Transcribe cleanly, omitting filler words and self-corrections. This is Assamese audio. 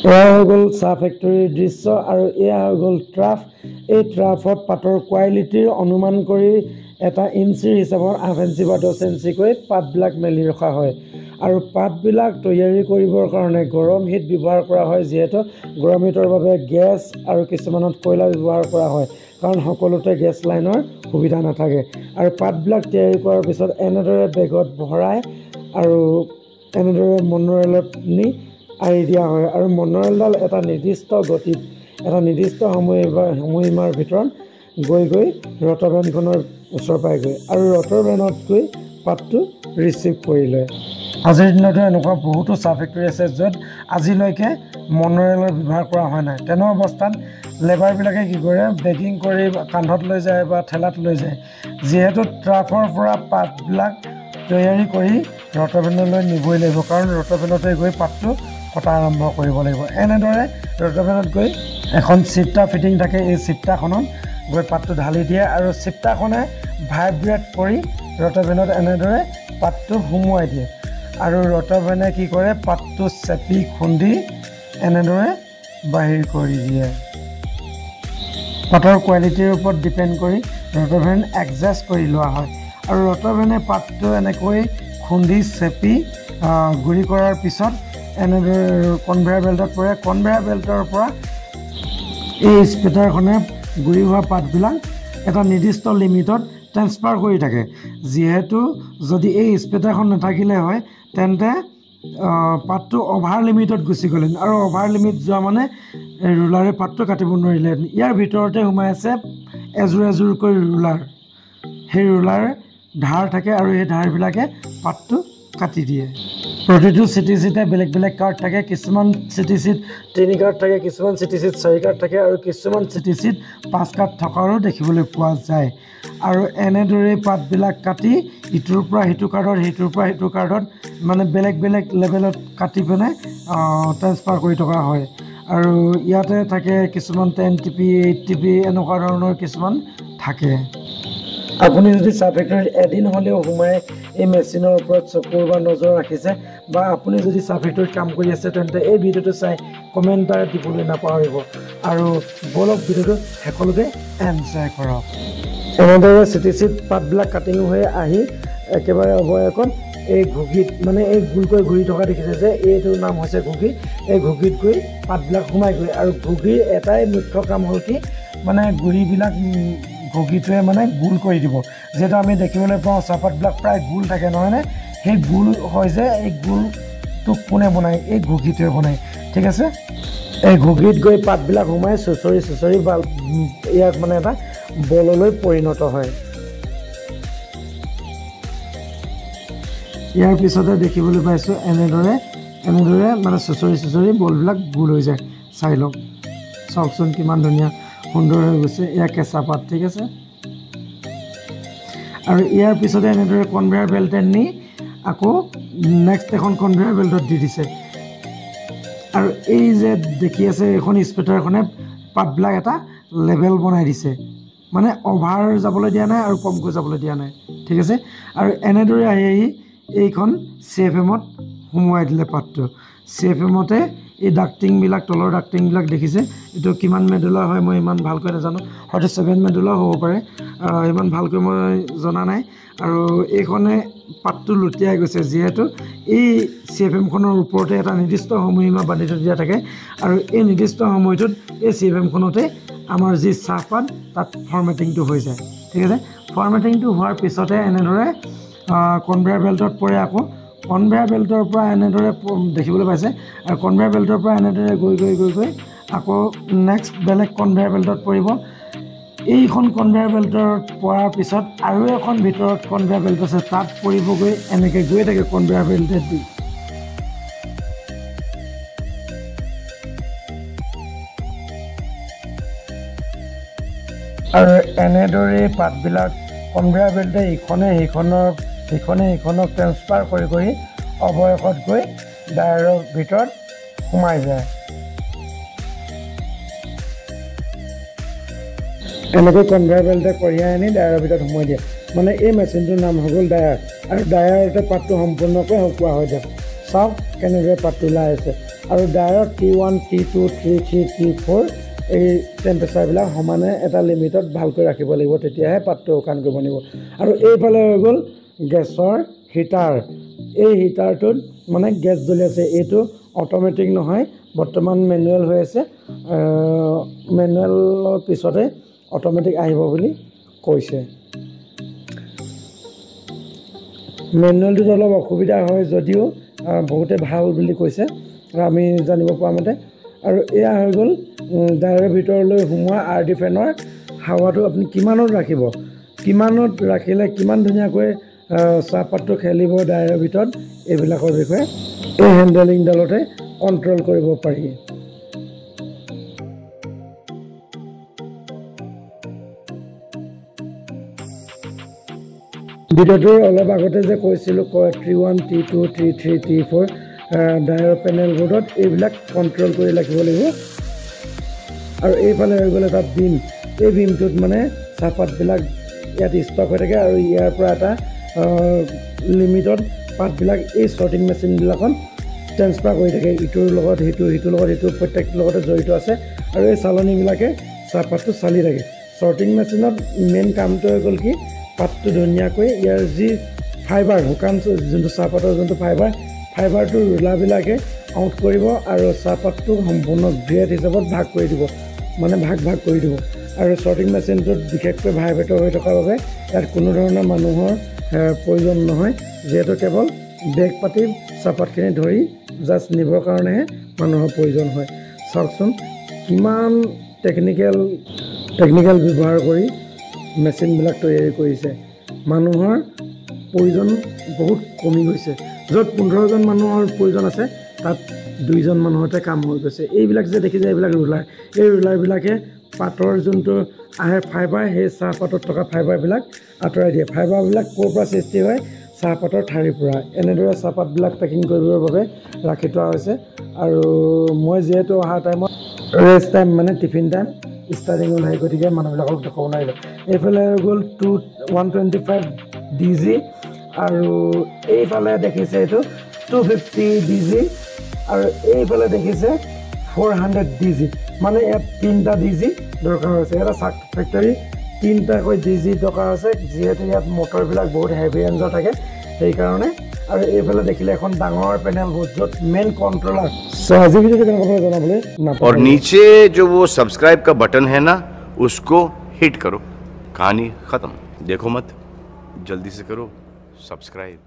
এয়া হৈ গ'ল চাহ ফেক্টৰীৰ দৃশ্য আৰু এয়া হৈ গ'ল ট্ৰাফ। এই ট্ৰাফত পাতৰ কোৱালিটিৰ অনুমান কৰি এটা ইঞ্চিৰ হিচাপত 8 ইঞ্চি বা 10 ইঞ্চিকৈ পাতবিলাক মেলি ৰখা হয় আৰু পাতবিলাক তৈয়াৰী কৰিবৰ কাৰণে গৰম হিট ব্যৱহাৰ কৰা হয়, যিহেতু গৰম হিটৰ বাবে গেছ আৰু কিছুমানত কয়লা ব্যৱহাৰ কৰা হয়, কাৰণ সকলোতে গেছ লাইনৰ সুবিধা নাথাকে। আৰু পাতবিলাক তৈয়াৰী কৰাৰ পিছত এনেদৰে বেগত ভৰাই আৰু এনেদৰে মনোৰেলত নি আঁৰি দিয়া হয় আৰু মনোৰেলডাল এটা নিৰ্দিষ্ট গতিত এটা নিৰ্দিষ্ট সময়সীমাৰ ভিতৰত গৈ ৰটৰ ভেনখনৰ ওচৰ পায়গৈ আৰু ৰটৰ ভেনত গৈ পাতটো ৰিচিভ কৰি লয়। আজিৰ দিনতো এনেকুৱা বহুতো চাহ ফেক্টৰী আছে য'ত আজিলৈকে মনোৰেলৰ ব্যৱহাৰ কৰা হোৱা নাই। তেনে অৱস্থাত লেবাৰবিলাকে কি কৰে, বেগিং কৰি কান্ধত লৈ যায় বা ঠেলাত লৈ যায়, যিহেতু ট্ৰাফৰ পৰা পাতবিলাক তৈয়াৰী কৰি ৰটৰ ভেনলৈ নিবই লাগিব, কাৰণ ৰটৰ ভেনতে গৈ পাতটো কটা আৰম্ভ কৰিব লাগিব। এনেদৰে ৰটৰ ভেনত গৈ এখন চিপ্তা ফিটিং থাকে, এই চিপ্তাখনত গৈ পাতটো ঢালি দিয়ে আৰু চিপ্তাখনে ভাইব্ৰেট কৰি ৰটৰ ভেনত এনেদৰে পাতটো সুমুৱাই দিয়ে আৰু ৰটৰ ভেনে কি কৰে, পাতটো চেপি খুন্দি এনেদৰে বাহিৰ কৰি দিয়ে। পাতৰ কোৱালিটিৰ ওপৰত ডিপেণ্ড কৰি ৰটৰ ভেন এডজাষ্ট কৰি লোৱা হয় আৰু ৰটৰ ভেনে পাতটো এনেকৈ খুন্দি চেপি গুড়ি কৰাৰ পিছত এনেদৰে কনভেয়াৰ বেল্টত পৰে। কনভেয়াৰ বেল্টৰ পৰা এই স্পেটাৰখনে গুড়ি হোৱা পাতবিলাক এটা নিৰ্দিষ্ট লিমিটত ট্ৰেন্সফাৰ কৰি থাকে, যিহেতু যদি এই স্পেটাৰখন নাথাকিলে হয় তেন্তে পাতটো অভাৰ লিমিটত গুচি গ'লেন আৰু অভাৰ লিমিট যোৱা মানে ৰুলাৰে পাতটো কাটিব নোৱাৰিলেহেঁতেন। ইয়াৰ ভিতৰতে সোমাই আছে এযোৰ এযোৰকৈ ৰুলাৰ। সেই ৰুলাৰ ধাৰ থাকে আৰু এই ধাৰবিলাকে পাতটো কাটি দিয়ে। প্ৰতিটো চিটি চিটে বেলেগ বেলেগ কাৰ্ড থাকে, কিছুমান চিটি চিট 3 কাৰ্ড থাকে, কিছুমান চিটি চিট 4 কাৰ্ড থাকে আৰু কিছুমান চিটি চিট 5 কাৰ্ড থকাৰো দেখিবলৈ পোৱা যায়। আৰু এনেদৰে পাতবিলাক কাটি ইটোৰ পৰা সিটো কাৰ্ডত, সিটোৰ পৰা সিটো কাৰ্ডত মানে বেলেগ বেলেগ লেভেলত কাটি পেলাই ট্ৰেন্সফাৰ কৰি থকা হয়। আৰু ইয়াতে থাকে কিছুমান 10 TP 8 TP এনেকুৱা ধৰণৰ কিছুমান থাকে। আপুনি যদি চাহ ফেক্টৰীত এদিন হ'লেও সোমাই এই মেচিনৰ ওপৰত চকুৰ বা নজৰ ৰাখিছে বা আপুনি যদি চাহ ফেক্টৰীত কাম কৰি আছে, তেন্তে এই ভিডিঅ'টো চাই কমেণ্ট এটা দিবলৈ নাপাহৰিব আৰু বলক ভিডিঅ'টো শেষলৈকে এনজয় কৰক। এনেদৰে চিটি চিট পাতবিলাক কাটিং হৈ আহি একেবাৰে অৱয়কত এই ঘুগিত মানে এই গোলকৈ ঘূৰি থকা দেখিছে যে এইটোৰ নাম হৈছে ঘুগি। এই ঘুগিত গৈ পাতবিলাক সোমাই গৈ আৰু ঘুগিৰ এটাই মুখ্য কাম হ'ল কি, মানে গুড়িবিলাক ঘুগিটোৱে মানে গোল কৰি দিব। যিহেতু আমি দেখিবলৈ পাওঁ চাহপাতবিলাক প্ৰায় গোল থাকে নহয়নে, সেই গোল হয় যে এই গোলটো কোনে বনায়, এই ঘুগিটোৱে বনায়। ঠিক আছে, এই ঘুগিত গৈ পাতবিলাক সোমাই চুচৰি চুচৰি ইয়াত মানে এটা বললৈ পৰিণত হয়। ইয়াৰ পিছতে দেখিবলৈ পাইছোঁ এনেদৰে মানে চুচৰি চুচৰি বলবিলাক গোল হৈ যায়। চাই লওক, চাওকচোন কিমান ধুনীয়া সুন্দৰ হৈ গৈছে। এয়া কেঁচা পাত, ঠিক আছে। আৰু ইয়াৰ পিছতে এনেদৰে কনভেয়াৰ বেল্টে নি আকৌ নেক্সট এখন কনভেয়াৰ বেল্টত দি দিছে। আৰু এই যে দেখি আছে এইখন স্পেটাৰখনে পাতবিলাক এটা লেভেল বনাই দিছে, মানে অভাৰ যাবলৈ দিয়া নাই আৰু কমকৈ যাবলৈ দিয়া নাই। ঠিক আছে, আৰু এনেদৰে আহি এইখন CFM-ত সোমোৱাই দিলে পাতটো। CFM-তে এই ডাক্টিংবিলাক, তলৰ ডাক্টিংবিলাক দেখিছে, এইটো কিমান মেডুলাৰ হয় মই ইমান ভালকৈ নাজানো, হয়তো 7 মেডুলাৰ হ'ব পাৰে, ইমান ভালকৈ মই জনা নাই। আৰু এইখনে পাতটো লুটিয়াই গৈছে, যিহেতু এই CFM-খনৰ ওপৰতে এটা নিৰ্দিষ্ট সময়সীমা বান্ধি দিয়া থাকে আৰু এই নিৰ্দিষ্ট সময়টোত এই CFM-খনতে আমাৰ যি চাহপাত তাত ফৰ্মেটিংটো হৈ যায়। ঠিক আছে, ফৰ্মেটিংটো হোৱাৰ পিছতে এনেদৰে কনভেয়াৰ বেল্টত পৰে। আকৌ কনভেয়াৰ বেল্টৰ পৰা এনেদৰে দেখিবলৈ পাইছে আৰু কনভেয়াৰ বেল্টৰ পৰা এনেদৰে গৈ আকৌ নেক্সট বেলেগ কনভেয়াৰ বেল্টত পৰিব। এইখন কনভেয়াৰ বেল্টত পৰাৰ পিছত আৰু এখন ভিতৰত কনভেয়াৰ বেল্ট আছে, তাত পৰিবগৈ। এনেকৈ গৈ থাকে কনভেয়াৰ বেল্টে দি। আৰু এনেদৰে পাতবিলাক কনভেয়াৰ বেল্টে ইখনে সিখনক ট্ৰেন্সফাৰ কৰি অৱয়সত গৈ ডায়াৰৰ ভিতৰত সোমাই যায়। এনেকৈ কনভেয়াৰ বেল্টে কঢ়িয়াই আনি ডায়াৰৰ ভিতৰত সোমাই দিয়ে। মানে এই মেচিনটোৰ নাম হৈ গ'ল ডায়াৰ, আৰু ডায়াৰতে পাতটো সম্পূৰ্ণকৈ শুকোৱা হৈ যায়। চাওক কেনেদৰে পাতটো ওলাই আছে আৰু direct T1 T2 T3 T4 এই টেম্পাৰেচাৰবিলাক সমানে এটা লিমিটত ভালকৈ ৰাখিব লাগিব, তেতিয়াহে পাতটো শুকান কৰিব লাগিব। আৰু এইফালে হৈ গ'ল গেছৰ হিটাৰ। এই হিটাৰটোত মানে গেছ জ্বলি আছে, এইটো অট'মেটিক নহয়, বৰ্তমান মেনুৱেল হৈ আছে। মেনুৱেলৰ পিছতে অট'মেটিক আহিব বুলি কৈছে। মেনুৱেলটোত অলপ অসুবিধা হয় যদিও বহুতে ভাল বুলি কৈছে আমি জানিব পৰা মতে। আৰু এয়া হৈ গ'ল ডাইৰৰ ভিতৰলৈ সোমোৱা RD ফেনৰ হাৱাটো আপুনি কিমানত ৰাখিব, কিমানত ৰাখিলে কিমান ধুনীয়াকৈ চাহপাতটো খেলিব ডাইৰৰ ভিতৰত, এইবিলাকৰ বিষয়ে এই হেণ্ডেলিংডালতে কণ্ট্ৰল কৰিব পাৰি। ভিডিঅ'টোৰ অলপ আগতে যে কৈছিলোঁ T1 T2 T3 T4 ডাইৰৰ panel বোৰ্ডত এইবিলাক কণ্ট্ৰল কৰি ৰাখিব লাগিব। আৰু এইফালে হৈ গ'ল এটা বিম, এই বিমটোত মানে চাহপাতবিলাক ইয়াত ষ্টক হৈ থাকে আৰু ইয়াৰ পৰা এটা লিমিটত পাতবিলাক এই শ্বৰ্টিং মেচিনবিলাকত ট্ৰেন্সফাৰ কৰি থাকে, ইটোৰ লগত সিটো, সিটোৰ লগত সিটো, প্ৰত্যেকটোৰ লগতে জড়িত আছে। আৰু এই চালনীবিলাকে চাহপাতটো চালি থাকে। শ্বৰ্টিং মেচিনত মেইন কামটো হৈ গ'ল কি, পাতটো ধুনীয়াকৈ ইয়াৰ যি ফাইবাৰ, শুকান যোনটো চাহপাতৰ যোনটো ফাইবাৰটো ৰোলাৰবিলাকে আউট কৰিব আৰু চাহপাতটো সম্পূৰ্ণ গ্ৰেড হিচাপত ভাগ কৰি দিব, মানে ভাগ কৰি দিব। আৰু শ্বৰ্টিং মেচিনটোত বিশেষকৈ ভাইব্ৰেটৰ হৈ থকাৰ বাবে ইয়াত কোনো ধৰণৰ মানুহৰ প্ৰয়োজন নহয়, যিহেতু কেৱল বেগ পাতি চাহপাতখিনি ধৰি জাষ্ট নিবৰ কাৰণেহে মানুহৰ প্ৰয়োজন হয়। চাওকচোন কিমান টেকনিকেল ব্যৱহাৰ কৰি মেচিনবিলাক তৈয়াৰী কৰিছে। মানুহৰ প্ৰয়োজন বহুত কমি গৈছে, য'ত 15জন মানুহৰ প্ৰয়োজন আছে তাত 2জন মানুহতে কাম হৈ গৈছে। এইবিলাক যে দেখিছে এইবিলাক ৰোলাৰ, এই ৰোলাৰবিলাকে পাতৰ যোনটো আহে ফাইবাৰ, সেই চাহপাতত থকা ফাইবাৰবিলাক আঁতৰাই দিয়ে। ফাইবাৰবিলাক ক'ৰ পৰা সৃষ্টি হয়, চাহপাতৰ ঠাৰিৰ পৰা। এনেদৰে চাহপাতবিলাক পেকিং কৰিবৰ বাবে ৰাখি থোৱা হৈছে। আৰু মই যিহেতু অহা টাইমত ৰেষ্ট টাইম মানে টিফিন টাইম ষ্টাৰ্টিং হ'ল, সেই গতিকে মানুহবিলাকক দেখাব নোৱাৰিলোঁ। এইফালে হৈ গ'ল 125 DG আৰু এইফালে দেখিছে এইটো 250 DG আৰু এইফালে দেখিছে 400 DG। মানে ইয়াত 3টা DG দৰকাৰ হৈছে। এটা চাহ ফেক্টৰী 3টাকৈ DG দৰকাৰ হৈছে, যিহেতু ইয়াত মটৰবিলাক বহুত হেভি ৰেঞ্জৰ থাকে সেইকাৰণে। আৰু এইফালে দেখিলে এখন ডাঙৰ পেনেল বোৰ্ড, য'ত মেইন কণ্ট্ৰলাৰ। আজি ভিডিঅ'টো কেনেকুৱা জনাবলৈ নাপাহৰিব। और नीचे जो वो सब्सक्राइब का बटन है ना, उसको हिट करो। कहानी खत्म। देखो मत, जल्दी से करो सब्सक्राइब।